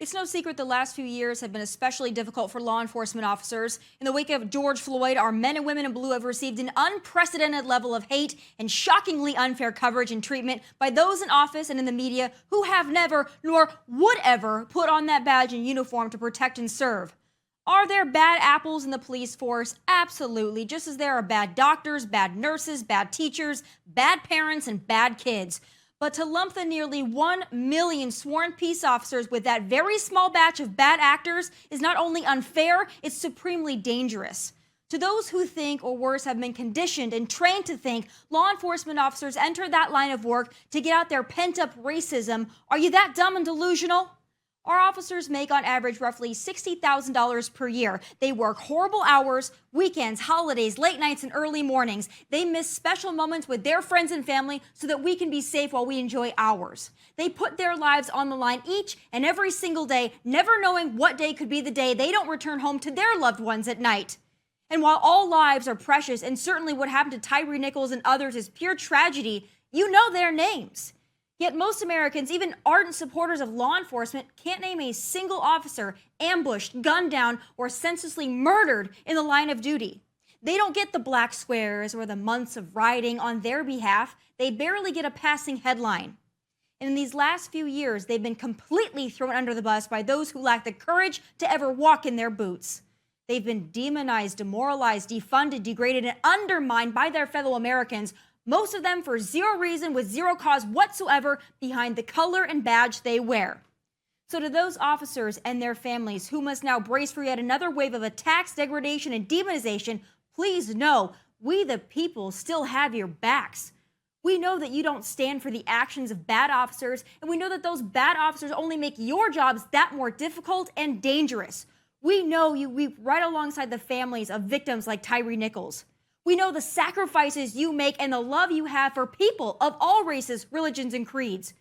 It's no secret the last few years have been especially difficult for law enforcement officers. In the wake of George Floyd, our men and women in blue have received an unprecedented level of hate and shockingly unfair coverage and treatment by those in office and in the media who have never, nor would ever, put on that badge and uniform to protect and serve. Are there bad apples in the police force? Absolutely, just as there are bad doctors, bad nurses, bad teachers, bad parents, and bad kids. But to lump the nearly 1 million sworn peace officers with that very small batch of bad actors is not only unfair, it's supremely dangerous. To those who think, or worse, have been conditioned and trained to think law enforcement officers enter that line of work to get out their pent-up racism, are you that dumb and delusional? Our officers make on average roughly $60,000 per year. They work horrible hours, weekends, holidays, late nights, and early mornings. They miss special moments with their friends and family so that we can be safe while we enjoy ours. They put their lives on the line each and every single day, never knowing what day could be the day they don't return home to their loved ones at night. And while all lives are precious, and certainly what happened to Tyree Nichols and others is pure tragedy, you know their names. Yet most Americans, even ardent supporters of law enforcement, can't name a single officer ambushed, gunned down, or senselessly murdered in the line of duty. They don't get the black squares or the months of rioting on their behalf. They barely get a passing headline. And in these last few years, they've been completely thrown under the bus by those who lack the courage to ever walk in their boots. They've been demonized, demoralized, defunded, degraded, and undermined by their fellow Americans, most of them for zero reason with zero cause whatsoever behind the color and badge they wear. So to those officers and their families who must now brace for yet another wave of attacks, degradation, and demonization, please know we the people still have your backs. We know that you don't stand for the actions of bad officers, and we know that those bad officers only make your jobs that more difficult and dangerous. We know you weep right alongside the families of victims like Tyree Nichols. We know the sacrifices you make and the love you have for people of all races, religions, and creeds.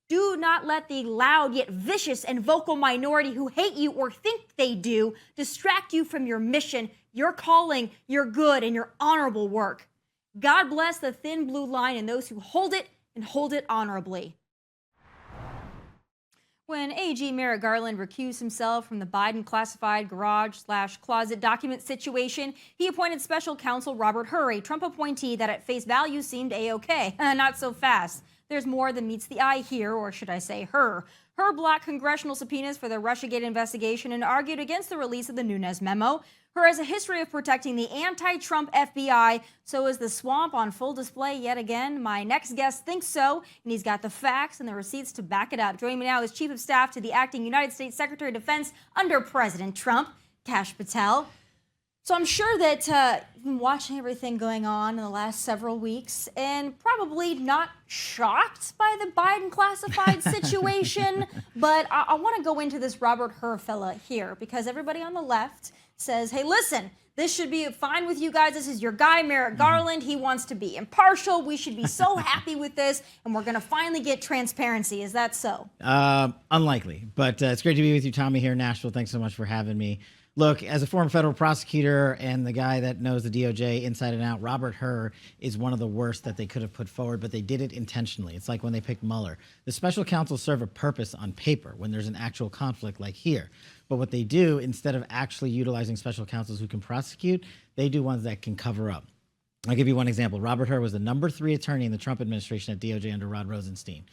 Do not let the loud yet vicious and vocal minority who hate you or think they do distract you from your mission, your calling, your good, and your honorable work. God bless the thin blue line and those who hold it and hold it honorably. When AG Merrick Garland recused himself from the Biden classified garage/closet document situation, he appointed special counsel Robert Hur, a Trump appointee that at face value seemed A-OK. Not so fast. There's more than meets the eye here, or should I say her. Hur blocked congressional subpoenas for the Russiagate investigation and argued against the release of the Nunes memo. Hur has a history of protecting the anti-Trump FBI. So is the swamp on full display yet again? My next guest thinks so, and he's got the facts and the receipts to back it up. Joining me now is Chief of Staff to the acting United States Secretary of Defense under President Trump, Kash Patel. So I'm sure that you've been watching everything going on in the last several weeks and probably not shocked by the Biden classified situation. But I want to go into this Robert Hur fella here because everybody on the left says, hey, listen, this should be fine with you guys. This is your guy, Merrick Garland. He wants to be impartial. We should be so happy with this, and we're going to finally get transparency. Is that so? Unlikely, but it's great to be with you, Tomi, here in Nashville. Thanks so much for having me. Look, as a former federal prosecutor and the guy that knows the DOJ inside and out, Robert Hur is one of the worst that they could have put forward, but they did it intentionally. It's like when they picked Mueller. The special counsels serve a purpose on paper when there's an actual conflict like here. But what they do, instead of actually utilizing special counsels who can prosecute, they do ones that can cover up. I'll give you one example. Robert Hur was the number 3 attorney in the Trump administration at DOJ under Rod Rosenstein.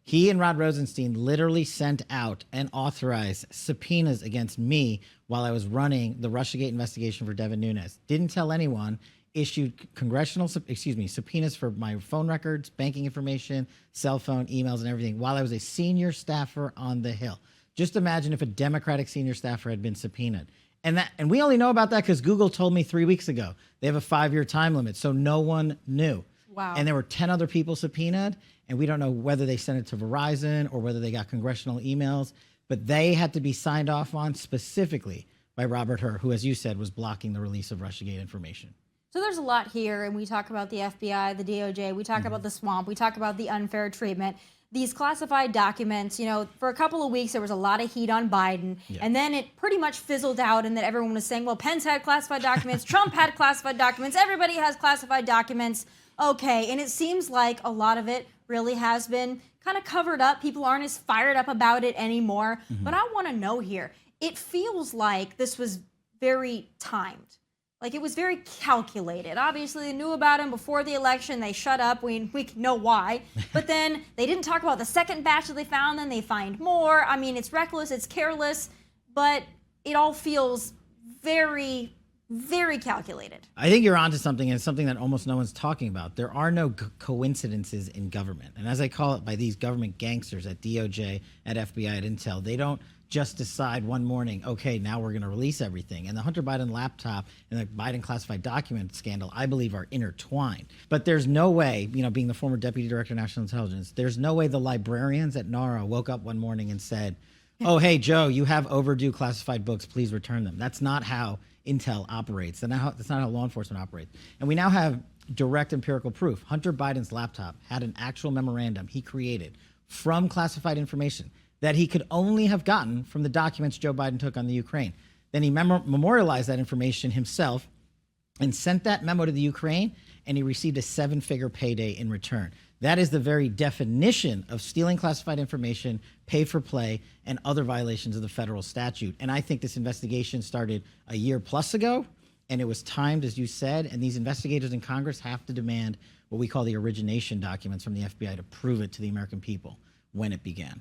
He and Rod Rosenstein literally sent out and authorized subpoenas against me while I was running the Russiagate investigation for Devin Nunes. Didn't tell anyone, issued subpoenas for my phone records, banking information, cell phone, emails, and everything while I was a senior staffer on the Hill. Just imagine if a Democratic senior staffer had been subpoenaed. And we only know about that because Google told me 3 weeks ago. They have a 5-year time limit, so no one knew. Wow. And there were 10 other people subpoenaed, and we don't know whether they sent it to Verizon or whether they got congressional emails, but they had to be signed off on specifically by Robert Hur, who, as you said, was blocking the release of Russiagate information. So there's a lot here, and we talk about the FBI, the DOJ, we talk about the swamp, we talk about the unfair treatment. These classified documents, you know, for a couple of weeks there was a lot of heat on Biden, and then it pretty much fizzled out and that everyone was saying, well, Pence had classified documents, Trump had classified documents, everybody has classified documents. Okay, and it seems like a lot of it really has been kind of covered up. People aren't as fired up about it anymore. But I want to know here, it feels like this was very timed. Like it was very calculated. Obviously, they knew about him before the election. They shut up. We know why. But then they didn't talk about the second batch that they found. Then they find more. I mean, it's reckless. It's careless. But it all feels very, very calculated. I think you're onto something, and it's something that almost no one's talking about. There are no coincidences in government. And as I call it, by these government gangsters at DOJ, at FBI, at Intel, they don't just decide one morning, okay, now we're going to release everything. And the Hunter Biden laptop and the Biden classified document scandal, I believe, are intertwined. But there's no way, being the former deputy director of national intelligence, there's no way the librarians at NARA woke up one morning and said, oh, hey, Joe, you have overdue classified books. Please return them. That's not how Intel operates. That's not how law enforcement operates. And we now have direct empirical proof. Hunter Biden's laptop had an actual memorandum he created from classified information that he could only have gotten from the documents Joe Biden took on the Ukraine. Then he memorialized that information himself and sent that memo to the Ukraine, and he received a 7-figure payday in return. That is the very definition of stealing classified information, pay for play, and other violations of the federal statute. And I think this investigation started a year plus ago, and it was timed, as you said, and these investigators in Congress have to demand what we call the origination documents from the FBI to prove it to the American people when it began.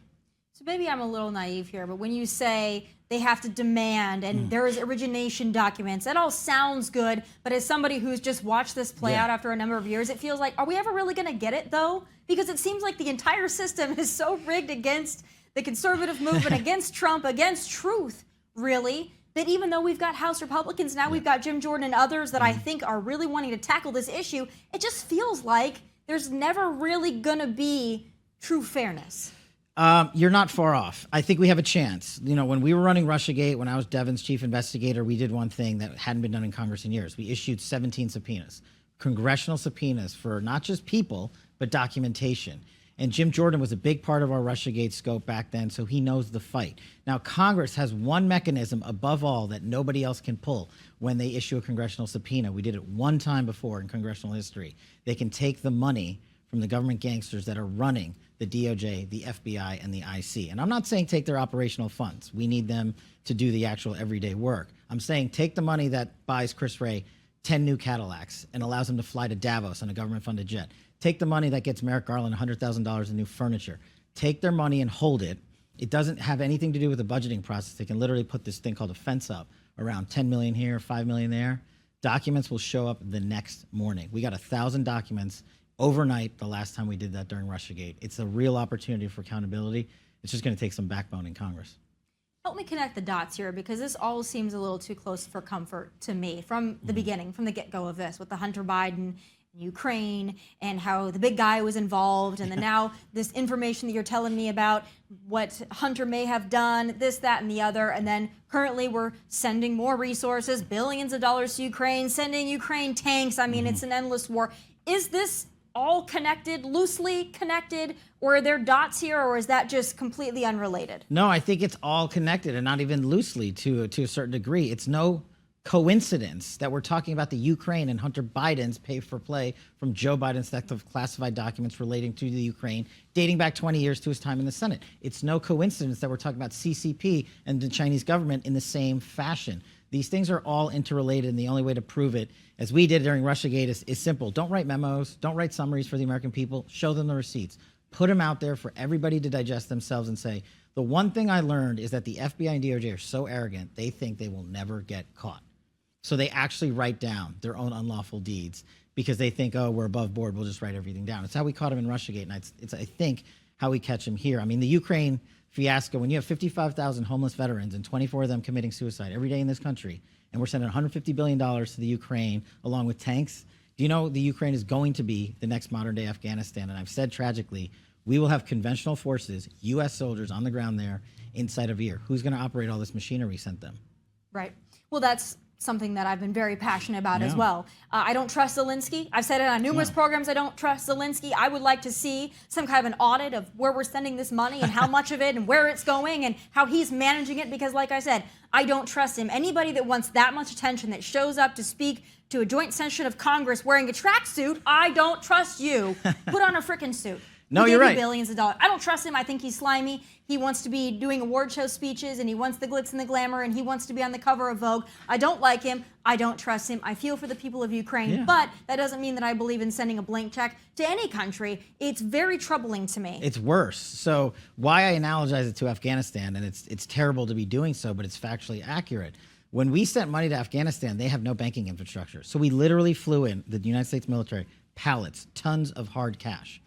So maybe I'm a little naive here, but when you say they have to demand and there is origination documents, that all sounds good. But as somebody who's just watched this play out after a number of years, it feels like, are we ever really going to get it, though? Because it seems like the entire system is so rigged against the conservative movement, against Trump, against truth, really, that even though we've got House Republicans, now we've got Jim Jordan and others that I think are really wanting to tackle this issue, it just feels like there's never really going to be true fairness. You're not far off. I think we have a chance. When we were running Russiagate, when I was Devon's chief investigator, we did one thing that hadn't been done in Congress in years. We issued 17 subpoenas, congressional subpoenas for not just people, but documentation. And Jim Jordan was a big part of our Russiagate scope back then, so he knows the fight. Now, Congress has one mechanism above all that nobody else can pull when they issue a congressional subpoena. We did it one time before in congressional history. They can take the money from the government gangsters that are running the DOJ, the FBI, and the IC. And I'm not saying take their operational funds. We need them to do the actual everyday work. I'm saying take the money that buys Chris Wray 10 new Cadillacs and allows him to fly to Davos on a government-funded jet. Take the money that gets Merrick Garland $100,000 in new furniture. Take their money and hold it. It doesn't have anything to do with the budgeting process. They can literally put this thing called a fence up around 10 million here, 5 million there. Documents will show up the next morning. We got 1,000 documents overnight the last time we did that during Russiagate. It's a real opportunity for accountability. It's just going to take some backbone in Congress. Help me connect the dots here, because this all seems a little too close for comfort to me from the beginning, from the get-go of this, with the Hunter Biden, Ukraine, and how the big guy was involved, and then now this information that you're telling me about what Hunter may have done, this, that, and the other, and then currently we're sending more resources, billions of dollars to Ukraine, sending Ukraine tanks. I mean, it's an endless war. Is this all connected, loosely connected, or are there dots here, or is that just completely unrelated? No, I think it's all connected, and not even loosely to a certain degree. It's no coincidence that we're talking about the Ukraine and Hunter Biden's pay for play from Joe Biden's theft of classified documents relating to the Ukraine, dating back 20 years to his time in the Senate. It's no coincidence that we're talking about CCP and the Chinese government in the same fashion. These things are all interrelated, and the only way to prove it, as we did during Russiagate, is simple. Don't write memos. Don't write summaries for the American people. Show them the receipts. Put them out there for everybody to digest themselves and say, the one thing I learned is that the FBI and DOJ are so arrogant, they think they will never get caught. So they actually write down their own unlawful deeds because they think, oh, we're above board, we'll just write everything down. It's how we caught him in Russiagate, and it's I think, how we catch him here. I mean, the Ukraine fiasco, when you have 55,000 homeless veterans and 24 of them committing suicide every day in this country, and we're sending $150 billion to the Ukraine along with tanks, do you know the Ukraine is going to be the next modern-day Afghanistan? And I've said tragically, we will have conventional forces, U.S. soldiers on the ground there inside of a year. Who's going to operate all this machinery sent them? Right. Well, that's something that I've been very passionate about as well. I don't trust Zelensky. I've said it on numerous programs. I don't trust Zelensky. I would like to see some kind of an audit of where we're sending this money and how much of it and where it's going and how he's managing it, because like I said, I don't trust him. Anybody that wants that much attention, that shows up to speak to a joint session of Congress wearing a tracksuit, I don't trust you. Put on a frickin' suit. No, He you're gave right. you billions of dollars. I don't trust him. I think he's slimy. He wants to be doing award show speeches, and he wants the glitz and the glamour, and he wants to be on the cover of Vogue. I don't like him. I don't trust him. I feel for the people of Ukraine, Yeah. but that doesn't mean that I believe in sending a blank check to any country. It's very troubling to me. It's worse. So why I analogize it to Afghanistan, and it's terrible to be doing so, but it's factually accurate. When we sent money to Afghanistan, they have no banking infrastructure. So we literally flew in, the United States military, pallets, tons of hard cash.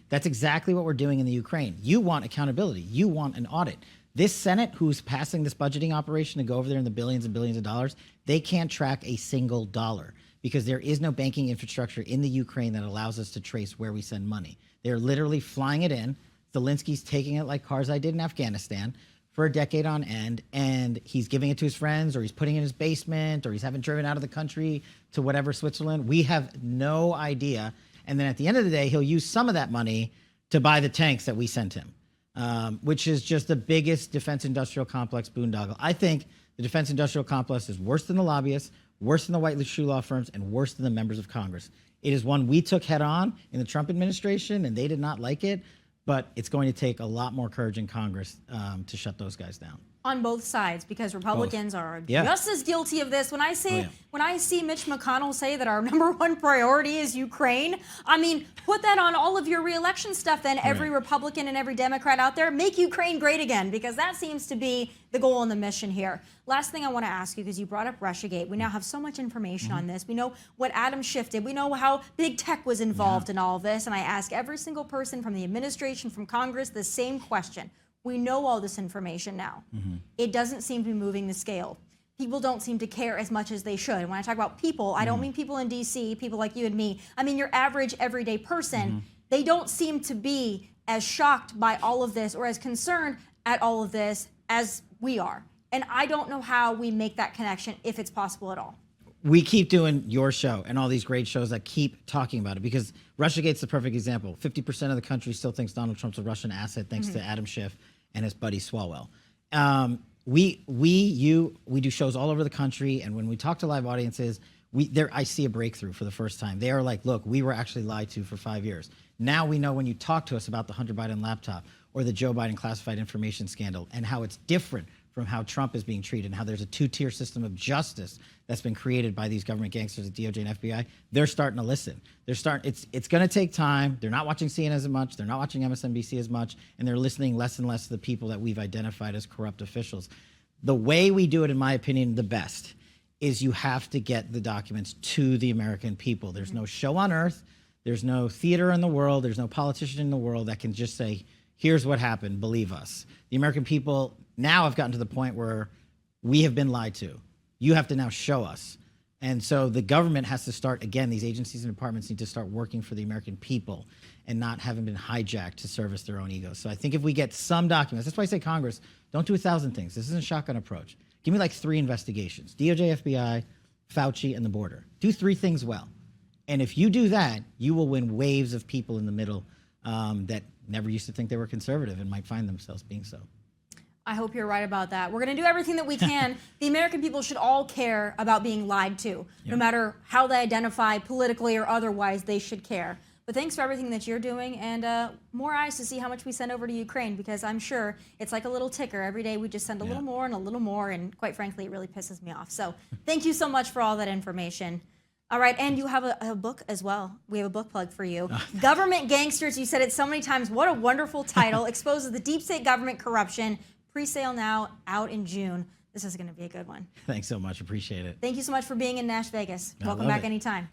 That's exactly what we're doing in the Ukraine. You want accountability. You want an audit. This Senate, who's passing this budgeting operation to go over there in the billions and billions of dollars, they can't track a single dollar because there is no banking infrastructure in the Ukraine that allows us to trace where we send money. They're literally flying it in. Zelensky's taking it like Karzai did in Afghanistan for a decade on end, and he's giving it to his friends, or he's putting it in his basement, or he's having driven out of the country to whatever, Switzerland. We have no idea. And then at the end of the day, he'll use some of that money to buy the tanks that we sent him, which is just the biggest defense industrial complex boondoggle. I think the defense industrial complex is worse than the lobbyists, worse than the white shoe law firms, and worse than the members of Congress. It is one we took head on in the Trump administration, and they did not like it. But it's going to take a lot more courage in Congress to shut those guys down. On both sides, because Republicans are Yeah. just as guilty of this. When I say, Oh, yeah. when I see Mitch McConnell say that our number one priority is Ukraine, I mean, put that on all of your reelection stuff. Then every Right. Republican and every Democrat out there, make Ukraine great again, because that seems to be the goal and the mission here. Last thing I want to ask you, because you brought up Russiagate. We now have so much information on this. We know what Adam Schiff did. We know how big tech was involved in all of this. And I ask every single person from the administration, from Congress, the same question. We know all this information now. It doesn't seem to be moving the scale. People don't seem to care as much as they should. When I talk about people, I don't mean people in DC, people like you and me. I mean your average, everyday person. They don't seem to be as shocked by all of this or as concerned at all of this as we are. And I don't know how we make that connection, if it's possible at all. We keep doing your show and all these great shows that keep talking about it, because Russiagate's the perfect example. 50% of the country still thinks Donald Trump's a Russian asset thanks to Adam Schiff and his buddy Swalwell. We do shows all over the country, and when we talk to live audiences, I see a breakthrough for the first time. They are like, look, we were actually lied to for 5 years. Now we know when you talk to us about the Hunter Biden laptop or the Joe Biden classified information scandal and how it's different from how Trump is being treated and how there's a two-tier system of justice that's been created by these government gangsters at DOJ and FBI, they're starting to listen. It's going to take time. They're not watching CNN as much. They're not watching MSNBC as much, and they're listening less and less to the people that we've identified as corrupt officials. The way we do it, in my opinion, the best, is you have to get the documents to the American people. There's no show on earth. There's no theater in the world. There's no politician in the world that can just say, here's what happened, believe us. The American people now have gotten to the point where we have been lied to. You have to now show us. And so the government has to start, again, these agencies and departments need to start working for the American people and not having been hijacked to service their own egos. So I think if we get some documents, that's why I say Congress, don't do 1,000 things. This isn't a shotgun approach. Give me like 3 investigations, DOJ, FBI, Fauci, and the border. Do 3 things well. And if you do that, you will win waves of people in the middle that never used to think they were conservative and might find themselves being so. I hope you're right about that. We're going to do everything that we can. The American people should all care about being lied to. No matter how they identify politically or otherwise, they should care. But thanks for everything that you're doing, and more eyes to see how much we send over to Ukraine, because I'm sure it's like a little ticker. Every day we just send a little more, and quite frankly, it really pisses me off. So thank you so much for all that information. All right, and you have a book as well. We have a book plug for you. Government Gangsters, you said it so many times. What a wonderful title. Exposes the deep state government corruption. Pre-sale now, out in June. This is going to be a good one. Thanks so much. Appreciate it. Thank you so much for being in Nash Vegas. Welcome back anytime.